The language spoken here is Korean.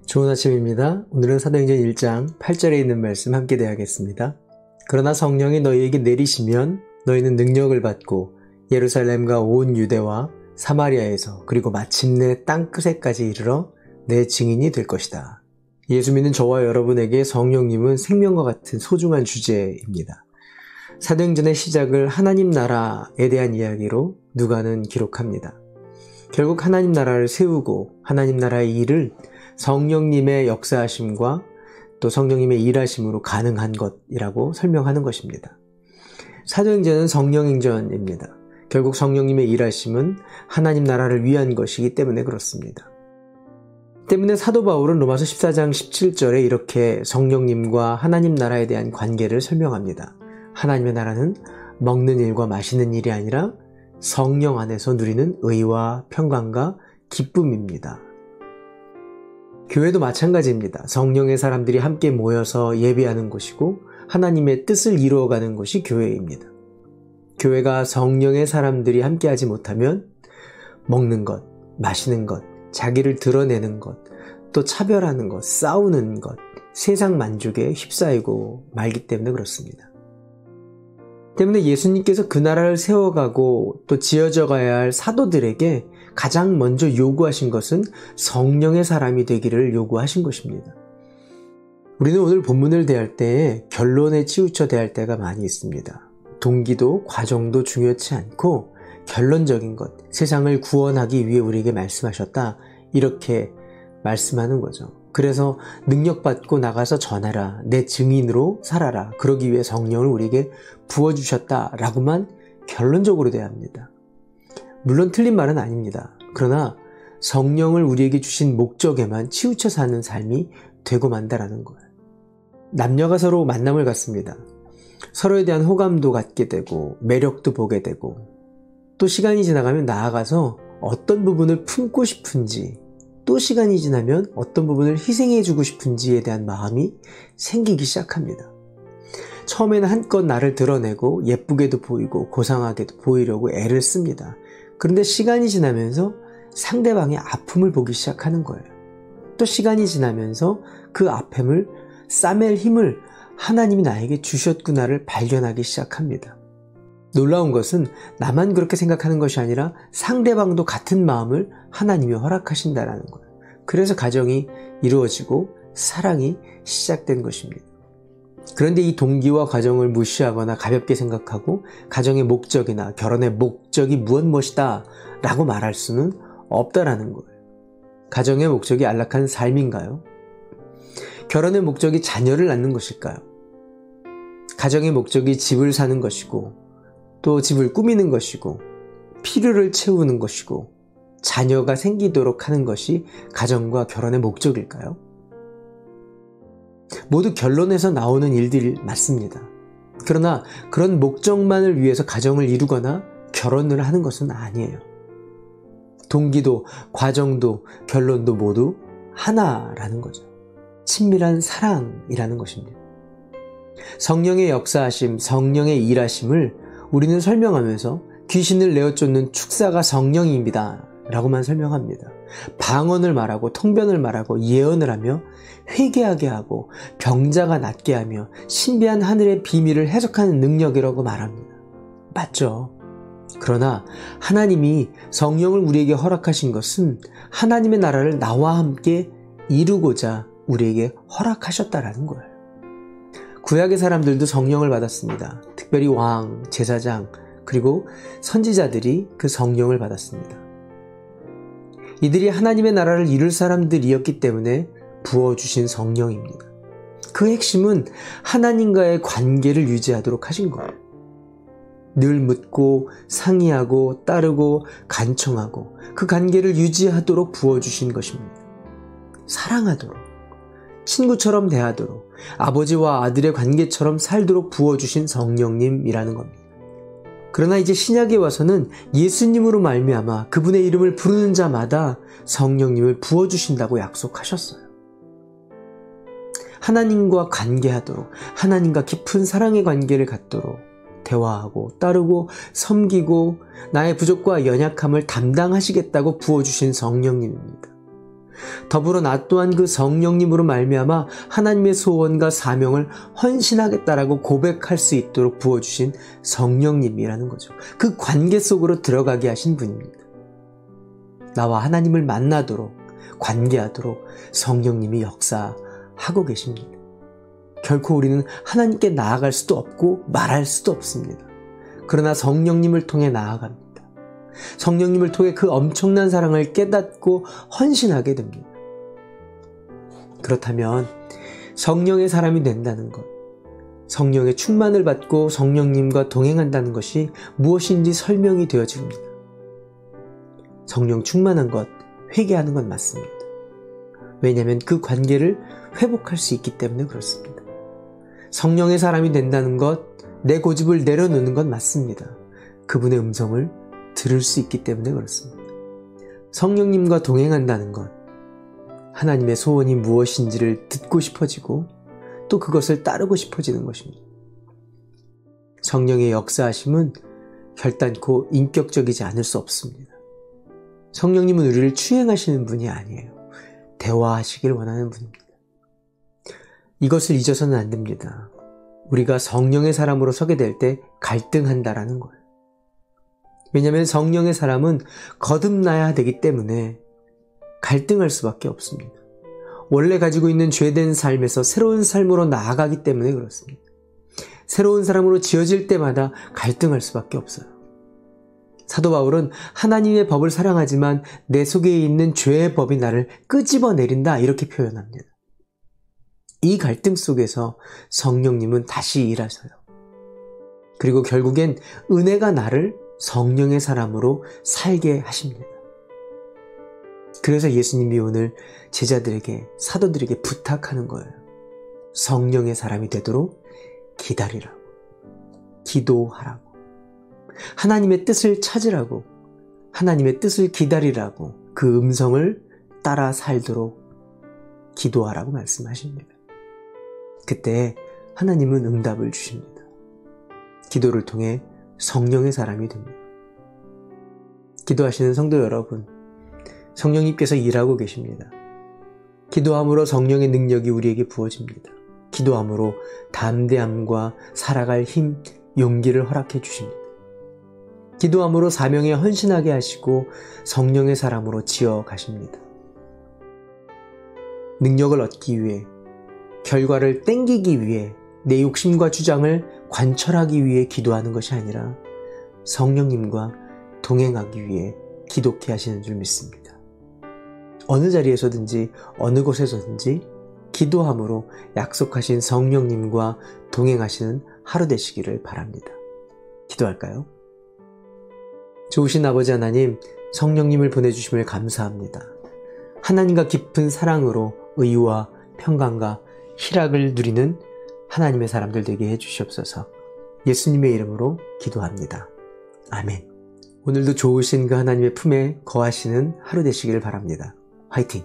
좋은 아침입니다. 오늘은 사도행전 1장 8절에 있는 말씀 함께 대하겠습니다. 그러나 성령이 너희에게 내리시면 너희는 능력을 받고 예루살렘과 온 유대와 사마리아에서 그리고 마침내 땅끝에까지 이르러 내 증인이 될 것이다. 예수 믿는 저와 여러분에게 성령님은 생명과 같은 소중한 주제입니다. 사도행전의 시작을 하나님 나라에 대한 이야기로 누가는 기록합니다. 결국 하나님 나라를 세우고 하나님 나라의 일을 성령님의 역사하심과 또 성령님의 일하심으로 가능한 것이라고 설명하는 것입니다. 사도행전은 성령행전입니다. 결국 성령님의 일하심은 하나님 나라를 위한 것이기 때문에 그렇습니다. 때문에 사도 바울은 로마서 14장 17절에 이렇게 성령님과 하나님 나라에 대한 관계를 설명합니다. 하나님의 나라는 먹는 일과 마시는 일이 아니라 성령 안에서 누리는 의와 평강과 기쁨입니다. 교회도 마찬가지입니다. 성령의 사람들이 함께 모여서 예배하는 곳이고 하나님의 뜻을 이루어가는 곳이 교회입니다. 교회가 성령의 사람들이 함께하지 못하면 먹는 것, 마시는 것, 자기를 드러내는 것, 또 차별하는 것, 싸우는 것, 세상 만족에 휩싸이고 말기 때문에 그렇습니다. 때문에 예수님께서 그 나라를 세워가고 또 지어져 가야 할 사도들에게 가장 먼저 요구하신 것은 성령의 사람이 되기를 요구하신 것입니다. 우리는 오늘 본문을 대할 때에 결론에 치우쳐 대할 때가 많이 있습니다. 동기도 과정도 중요치 않고 결론적인 것, 세상을 구원하기 위해 우리에게 말씀하셨다, 이렇게 말씀하는 거죠. 그래서 능력받고 나가서 전하라, 내 증인으로 살아라, 그러기 위해 성령을 우리에게 부어주셨다라고만 결론적으로 대합니다. 물론 틀린 말은 아닙니다. 그러나 성령을 우리에게 주신 목적에만 치우쳐 사는 삶이 되고 만다라는 거예요. 남녀가 서로 만남을 갖습니다. 서로에 대한 호감도 갖게 되고 매력도 보게 되고 또 시간이 지나가면 나아가서 어떤 부분을 품고 싶은지, 또 시간이 지나면 어떤 부분을 희생해주고 싶은지에 대한 마음이 생기기 시작합니다. 처음에는 한껏 나를 드러내고 예쁘게도 보이고 고상하게도 보이려고 애를 씁니다. 그런데 시간이 지나면서 상대방의 아픔을 보기 시작하는 거예요. 또 시간이 지나면서 그 아픔을 싸맬 힘을 하나님이 나에게 주셨구나를 발견하기 시작합니다. 놀라운 것은 나만 그렇게 생각하는 것이 아니라 상대방도 같은 마음을 하나님이 허락하신다는 거예요. 그래서 가정이 이루어지고 사랑이 시작된 것입니다. 그런데 이 동기와 과정을 무시하거나 가볍게 생각하고 가정의 목적이나 결혼의 목적이 무엇이다 라고 말할 수는 없다라는 거예요. 가정의 목적이 안락한 삶인가요? 결혼의 목적이 자녀를 낳는 것일까요? 가정의 목적이 집을 사는 것이고 또 집을 꾸미는 것이고 필요를 채우는 것이고 자녀가 생기도록 하는 것이 가정과 결혼의 목적일까요? 모두 결론에서 나오는 일들이 맞습니다. 그러나 그런 목적만을 위해서 가정을 이루거나 결혼을 하는 것은 아니에요. 동기도 과정도 결론도 모두 하나라는 거죠. 친밀한 사랑이라는 것입니다. 성령의 역사하심, 성령의 일하심을 우리는 설명하면서 귀신을 내어쫓는 축사가 성령입니다 라고만 설명합니다. 방언을 말하고 통변을 말하고 예언을 하며 회개하게 하고 병자가 낫게 하며 신비한 하늘의 비밀을 해석하는 능력이라고 말합니다. 맞죠? 그러나 하나님이 성령을 우리에게 허락하신 것은 하나님의 나라를 나와 함께 이루고자 우리에게 허락하셨다라는 거예요. 구약의 사람들도 성령을 받았습니다. 특별히 왕, 제사장, 그리고 선지자들이 그 성령을 받았습니다. 이들이 하나님의 나라를 이룰 사람들이었기 때문에 부어주신 성령입니다. 그 핵심은 하나님과의 관계를 유지하도록 하신 거예요. 늘 묻고 상의하고 따르고 간청하고 그 관계를 유지하도록 부어주신 것입니다. 사랑하도록, 친구처럼 대하도록, 아버지와 아들의 관계처럼 살도록 부어주신 성령님이라는 겁니다. 그러나 이제 신약에 와서는 예수님으로 말미암아 그분의 이름을 부르는 자마다 성령님을 부어주신다고 약속하셨어요. 하나님과 관계하도록, 하나님과 깊은 사랑의 관계를 갖도록 대화하고 따르고 섬기고 나의 부족과 연약함을 담당하시겠다고 부어주신 성령님입니다. 더불어 나 또한 그 성령님으로 말미암아 하나님의 소원과 사명을 헌신하겠다라고 고백할 수 있도록 부어주신 성령님이라는 거죠. 그 관계 속으로 들어가게 하신 분입니다. 나와 하나님을 만나도록 관계하도록 성령님이 역사하고 계십니다. 결코 우리는 하나님께 나아갈 수도 없고 말할 수도 없습니다. 그러나 성령님을 통해 나아갑니다. 성령님을 통해 그 엄청난 사랑을 깨닫고 헌신하게 됩니다. 그렇다면 성령의 사람이 된다는 것, 성령의 충만을 받고 성령님과 동행한다는 것이 무엇인지 설명이 되어집니다. 성령 충만한 것, 회개하는 건 맞습니다. 왜냐하면 그 관계를 회복할 수 있기 때문에 그렇습니다. 성령의 사람이 된다는 것, 내 고집을 내려놓는 건 맞습니다. 그분의 음성을 들을 수 있기 때문에 그렇습니다. 성령님과 동행한다는 것, 하나님의 소원이 무엇인지를 듣고 싶어지고 또 그것을 따르고 싶어지는 것입니다. 성령의 역사하심은 결단코 인격적이지 않을 수 없습니다. 성령님은 우리를 추행하시는 분이 아니에요. 대화하시길 원하는 분입니다. 이것을 잊어서는 안 됩니다. 우리가 성령의 사람으로 서게 될 때 갈등한다라는 거예요. 왜냐하면 성령의 사람은 거듭나야 되기 때문에 갈등할 수밖에 없습니다. 원래 가지고 있는 죄된 삶에서 새로운 삶으로 나아가기 때문에 그렇습니다. 새로운 사람으로 지어질 때마다 갈등할 수밖에 없어요. 사도 바울은 하나님의 법을 사랑하지만 내 속에 있는 죄의 법이 나를 끄집어내린다 이렇게 표현합니다. 이 갈등 속에서 성령님은 다시 일하셔요. 그리고 결국엔 은혜가 나를 성령의 사람으로 살게 하십니다. 그래서 예수님이 오늘 제자들에게, 사도들에게 부탁하는 거예요. 성령의 사람이 되도록 기다리라고, 기도하라고, 하나님의 뜻을 찾으라고, 하나님의 뜻을 기다리라고, 그 음성을 따라 살도록 기도하라고 말씀하십니다. 그때 하나님은 응답을 주십니다. 기도를 통해 성령의 사람이 됩니다. 기도하시는 성도 여러분, 성령님께서 일하고 계십니다. 기도함으로 성령의 능력이 우리에게 부어집니다. 기도함으로 담대함과 살아갈 힘, 용기를 허락해 주십니다. 기도함으로 사명에 헌신하게 하시고 성령의 사람으로 지어 가십니다. 능력을 얻기 위해, 결과를 땡기기 위해, 내 욕심과 주장을 관철하기 위해 기도하는 것이 아니라 성령님과 동행하기 위해 기독해 하시는 줄 믿습니다. 어느 자리에서든지 어느 곳에서든지 기도함으로 약속하신 성령님과 동행하시는 하루 되시기를 바랍니다. 기도할까요? 좋으신 아버지 하나님, 성령님을 보내주심을 감사합니다. 하나님과 깊은 사랑으로 의와 평강과 희락을 누리는 하나님의 사람들 되게 해주시옵소서. 예수님의 이름으로 기도합니다. 아멘. 오늘도 좋으신 그 하나님의 품에 거하시는 하루 되시기를 바랍니다. 화이팅!